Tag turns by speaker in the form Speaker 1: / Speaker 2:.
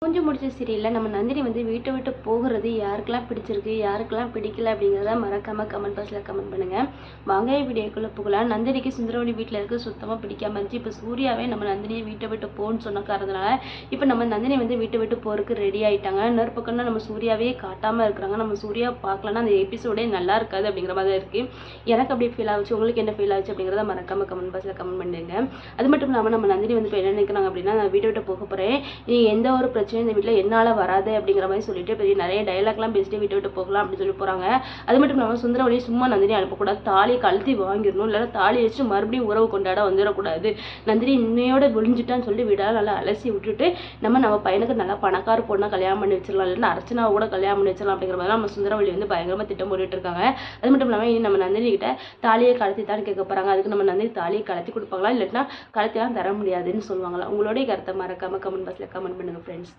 Speaker 1: கொஞ்சம் முடிச்ச சீரியலில் நம்ம நந்தினி வந்து வீட்டை விட்டு போகிறது யாருக்கெல்லாம் பிடிச்சிருக்கு யாருக்கெல்லாம் பிடிக்கல அப்படிங்கிறத மறக்காமல் கமெண்ட் பாக்ஸில் கமெண்ட் பண்ணுங்கள். வாங்க வீடியோக்குள்ளே போகலாம். நந்தினிக்கு சுந்தரவழி வீட்டில் இருக்க சுத்தமாக பிடிக்காம இருந்துச்சு. இப்போ சூர்யாவே நம்ம நந்தினியை வீட்டை விட்டு போன்னு சொன்ன காரணத்தினால இப்போ நம்ம நந்தினி வந்து வீட்டை விட்டு போகிறதுக்கு ரெடி ஆகிட்டாங்க. இன்னொரு பக்கம்னா நம்ம சூர்யாவே காட்டாமல் இருக்கிறாங்க. நம்ம சூர்யா பார்க்கலன்னா அந்த எபிசோடே நல்லா இருக்காது அப்படிங்கிற மாதிரி தான் இருக்குது. எனக்கு அப்படி ஃபீல் ஆச்சு, உங்களுக்கு என்ன ஃபீல் ஆச்சு அப்படிங்கிறத மறக்காமல் கமெண்ட் பாக்ஸில் கமெண்ட் பண்ணுங்க. அது மட்டும் இல்லாமல் நம்ம நந்தினி வந்து இப்போ என்ன நினைக்கிறாங்க அப்படின்னா, நான் வீட்டை விட்டு போக போகிறேன், நீ எந்த ஒரு பிரச்சனையும் இந்த வீட்டில் என்னால் வராது அப்படிங்கிற மாதிரி சொல்லிட்டு பெரிய நிறைய டைலாக்லாம் பேசிட்டு வீட்டை விட்டு போகலாம் அப்படின்னு சொல்லி போகிறாங்க. அது மட்டும் இல்லாமல் சுந்தரவழி சும்மா நந்தினி அனுப்பக்கூடாது, தாலியை கழுத்தி வாங்கிடணும், இல்லைன்னா தாலி வச்சு மறுபடியும் உறவு கொண்டாட வந்துடக்கூடாது, நந்தினி இன்னையோட விழிஞ்சிட்டான்னு சொல்லி விடாத நல்லா அலசி விட்டுட்டு நம்ம பையனுக்கு நல்லா பணக்கார பொண்ணாக கல்யாணம் பண்ணி வச்சிடலாம், இல்லைன்னா அர்ச்சனாவை கூட கல்யாணம் பண்ணி வச்சிடலாம் அப்படிங்கிற மாதிரி நம்ம சுந்தரவழி வந்து பயங்கரமாக திட்டம் போட்டுட்டு இருக்காங்க. அது மட்டும் இல்லாமல் இனி நம்ம நந்தினி கிட்ட தாலியை கலத்தி தான் கேட்க போகிறாங்க. அதுக்கு நம்ம நந்தினி தாலியை கலத்தி கொடுப்பாங்களா, இல்லைன்னா கலத்திலாம் தர முடியாதுன்னு சொல்லுவாங்களா? உங்களுடைய கருத்தை மறக்காம கமெண்ட் பாக்ஸில் கமெண்ட் பண்ணுங்க ஃப்ரெண்ட்ஸ்.